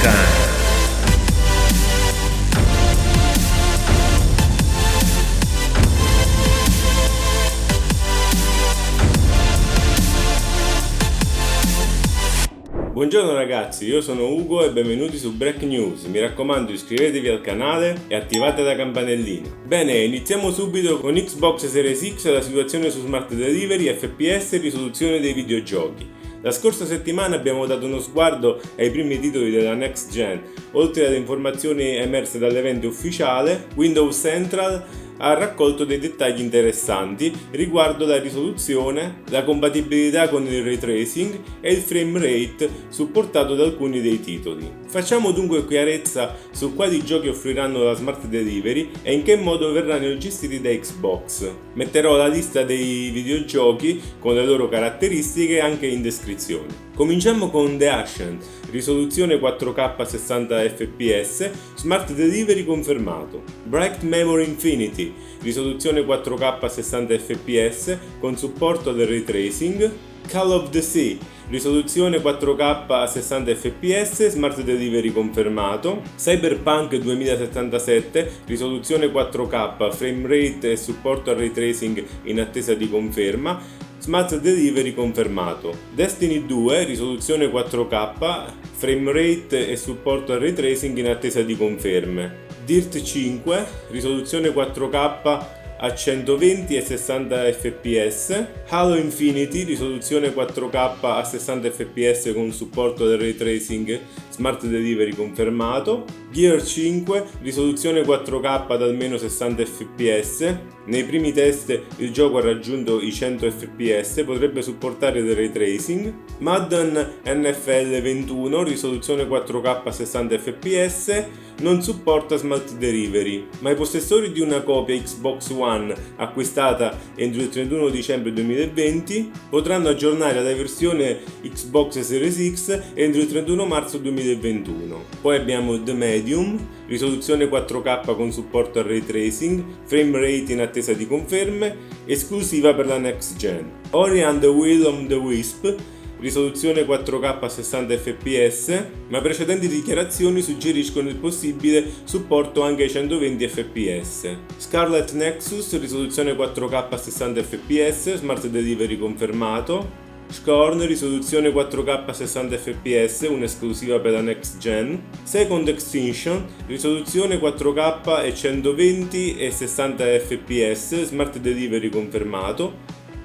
Time. Buongiorno ragazzi, io sono Ugo e benvenuti su Break News. Mi raccomando, iscrivetevi al canale e attivate la campanellina. Bene, iniziamo subito con Xbox Series X, la situazione su Smart Delivery, FPS e risoluzione dei videogiochi. La scorsa settimana abbiamo dato uno sguardo ai primi titoli della Next Gen. Oltre alle informazioni emerse dall'evento ufficiale, Windows Central ha raccolto dei dettagli interessanti riguardo la risoluzione, la compatibilità con il ray tracing e il frame rate supportato da alcuni dei titoli. Facciamo dunque chiarezza su quali giochi offriranno la Smart Delivery e in che modo verranno gestiti da Xbox. Metterò la lista dei videogiochi con le loro caratteristiche anche in descrizione. Cominciamo con The Ascent, risoluzione 4K 60 fps, Smart Delivery confermato. Bright Memory Infinity, risoluzione 4K 60 fps con supporto del ray tracing. Call of the Sea, risoluzione 4K 60 fps, Smart Delivery confermato. Cyberpunk 2077, risoluzione 4K, frame rate e supporto al ray tracing in attesa di conferma. Smart Delivery confermato. Destiny 2, risoluzione 4K, frame rate e supporto al ray tracing in attesa di conferme. Dirt 5, risoluzione 4K a 120 e 60 fps. Halo Infinity, risoluzione 4K a 60 fps con supporto del ray tracing, Smart Delivery confermato. Gear 5, risoluzione 4K ad almeno 60 fps. Nei primi test il gioco ha raggiunto i 100 fps, potrebbe supportare del ray tracing. Madden NFL 21, risoluzione 4K a 60 fps, non supporta Smart Delivery, ma i possessori di una copia Xbox One acquistata entro il 31 dicembre 2020 potranno aggiornare la versione Xbox Series X entro il 31 marzo 2021. Poi abbiamo The Medium, risoluzione 4K con supporto al ray tracing, frame rate in attesa di conferme, esclusiva per la Next Gen. Ori and the Will of the Wisp, risoluzione 4K a 60 fps, ma precedenti dichiarazioni suggeriscono il possibile supporto anche ai 120 fps. Scarlet Nexus, risoluzione 4K a 60 fps, Smart Delivery confermato. Scorn, risoluzione 4K a 60 fps, un'esclusiva per la Next Gen. Second Extinction, risoluzione 4K e 120 e 60 fps, Smart Delivery confermato.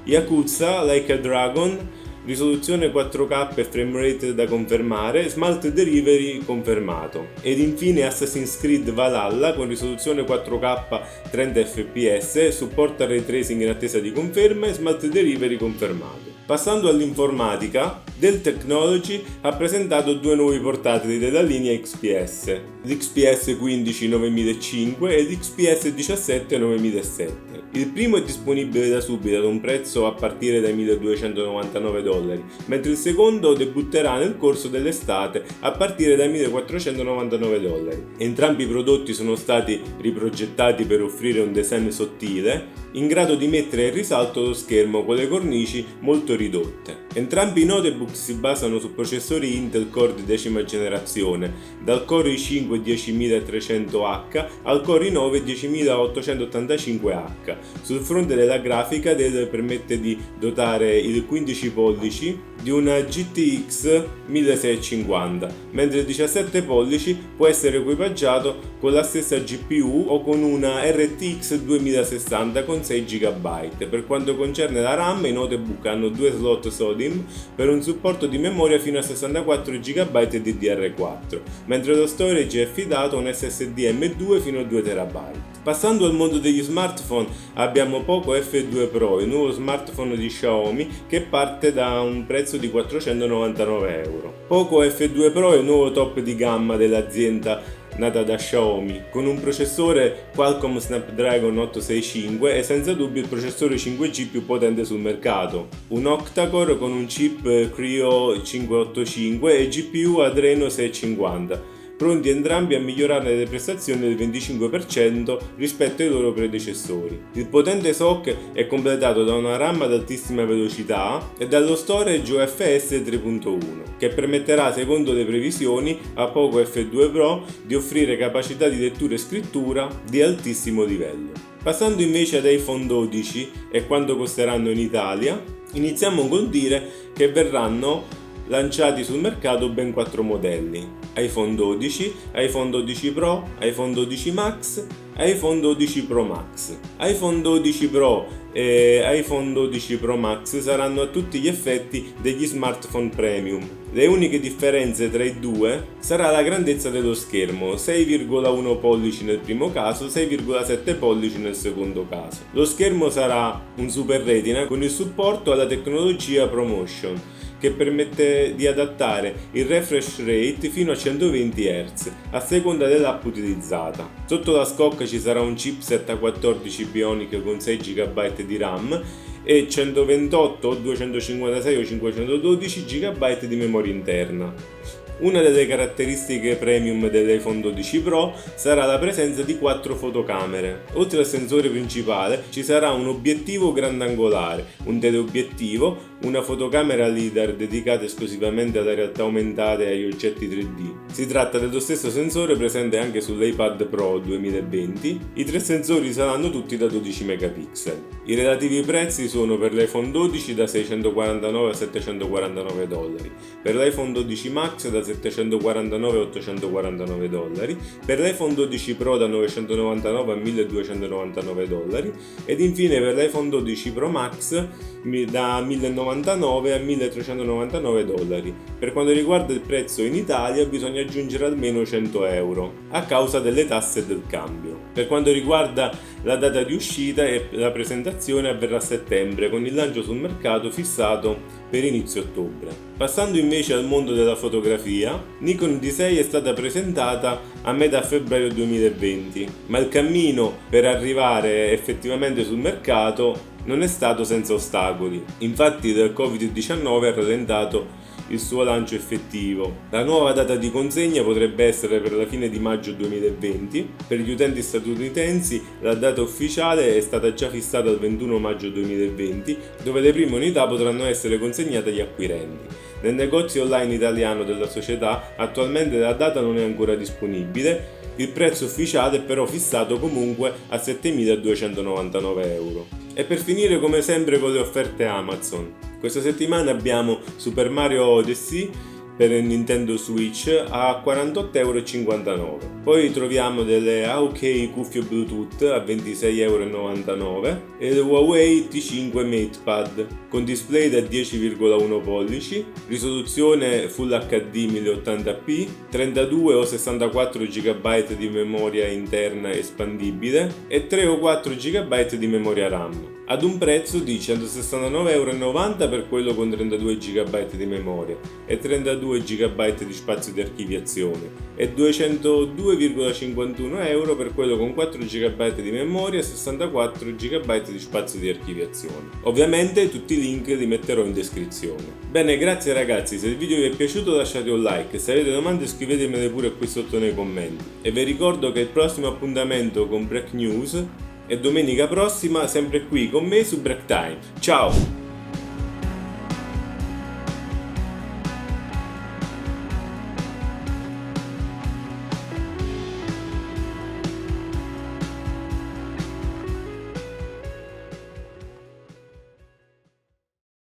Yakuza Like a Dragon, risoluzione 4K e frame rate da confermare, Smart Delivery confermato. Ed infine Assassin's Creed Valhalla con risoluzione 4K 30 fps, supporta ray tracing in attesa di conferme, Smart Delivery confermato. Passando all'informatica, Dell Technology ha presentato due nuovi portatili della linea XPS, l'XPS 15 9005 e l'XPS 17 9007. Il primo è disponibile da subito ad un prezzo a partire dai $1.299, mentre il secondo debutterà nel corso dell'estate a partire dai $1.499. Entrambi i prodotti sono stati riprogettati per offrire un design sottile, in grado di mettere in risalto lo schermo con le cornici molto ridotte. Entrambi i notebook si basano su processori Intel Core di 10ª generazione, dal Core i5 10300H al Core i9 10885H. Sul fronte della grafica Dell permette di dotare il 15 pollici di una GTX 1650, mentre il 17 pollici può essere equipaggiato con la stessa GPU o con una RTX 2060 con 6 GB. Per quanto concerne la RAM, i notebook hanno due slot SODIMM per un supporto di memoria fino a 64 GB e DDR4, mentre lo storage è affidato a un SSD M2 fino a 2 TB. Passando al mondo degli smartphone, abbiamo Poco F2 Pro, il nuovo smartphone di Xiaomi che parte da un prezzo di €499. Poco F2 Pro è il nuovo top di gamma dell'azienda nata da Xiaomi, con un processore Qualcomm Snapdragon 865 e senza dubbio il processore 5G più potente sul mercato, un octa-core con un chip Creo 585 e GPU Adreno 650. pronti entrambi a migliorare le prestazioni del 25% rispetto ai loro predecessori. Il potente SoC è completato da una RAM ad altissima velocità e dallo storage UFS 3.1, che permetterà, secondo le previsioni, a Poco F2 Pro di offrire capacità di lettura e scrittura di altissimo livello. Passando invece ad iPhone 12 e quanto costeranno in Italia, iniziamo col dire che verranno lanciati sul mercato ben 4 modelli: iPhone 12, iPhone 12 Pro, iPhone 12 Max, iPhone 12 Pro Max. iPhone 12 Pro e iPhone 12 Pro Max saranno a tutti gli effetti degli smartphone premium. Le uniche differenze tra i due sarà la grandezza dello schermo, 6,1 pollici nel primo caso, 6,7 pollici nel secondo caso. Lo schermo sarà un Super Retina con il supporto alla tecnologia ProMotion, che permette di adattare il refresh rate fino a 120 Hz a seconda dell'app utilizzata. Sotto la scocca ci sarà un chipset A14 Bionic con 6 GB di RAM e 128, 256 o 512 GB di memoria interna. Una delle caratteristiche premium dell'iPhone 12 Pro sarà la presenza di 4 fotocamere. Oltre al sensore principale ci sarà un obiettivo grandangolare, un teleobiettivo, una fotocamera LiDAR dedicata esclusivamente alla realtà aumentata e agli oggetti 3D. Si tratta dello stesso sensore presente anche sull'iPad Pro 2020. I 3 sensori saranno tutti da 12 megapixel. I relativi prezzi sono per l'iPhone 12 da 649 a 749 dollari, per l'iPhone 12 Max da 749 a 849 dollari, per l'iPhone 12 Pro da 999 a 1299 dollari ed infine per l'iPhone 12 Pro Max da 1099 a 1399 dollari. Per quanto riguarda il prezzo in Italia bisogna aggiungere almeno 100 euro a causa delle tasse del cambio. Per quanto riguarda la data di uscita, la presentazione avverrà a settembre con il lancio sul mercato fissato per inizio ottobre. Passando invece al mondo della fotografia, Nikon D6 è stata presentata a metà febbraio 2020, ma il cammino per arrivare effettivamente sul mercato non è stato senza ostacoli. Infatti il Covid-19 ha rallentato il suo lancio effettivo. La nuova data di consegna potrebbe essere per la fine di maggio 2020. Per gli utenti statunitensi la data ufficiale è stata già fissata al 21 maggio 2020, dove le prime unità potranno essere consegnate agli acquirenti. Nel negozio online italiano della società attualmente la data non è ancora disponibile. Il prezzo ufficiale è però fissato comunque a 7.299 euro. E per finire, come sempre, con le offerte Amazon. Questa settimana abbiamo Super Mario Odyssey per Nintendo Switch a 48,59 euro. Poi troviamo delle AOK cuffie Bluetooth a 26,99 euro e il Huawei T5 MatePad con display da 10,1 pollici, risoluzione Full HD 1080p, 32 o 64 GB di memoria interna espandibile e 3 o 4 GB di memoria RAM, ad un prezzo di 169,90 euro per quello con 32 GB di memoria e 32 GB di spazio di archiviazione e 202,51 euro per quello con 4 GB di memoria e 64 GB di spazio di archiviazione. Ovviamente tutti i link li metterò in descrizione. Bene, grazie ragazzi, se il video vi è piaciuto lasciate un like, se avete domande scrivetemele pure qui sotto nei commenti e vi ricordo che il prossimo appuntamento con Break News è domenica prossima, sempre qui con me su Break Time. Ciao!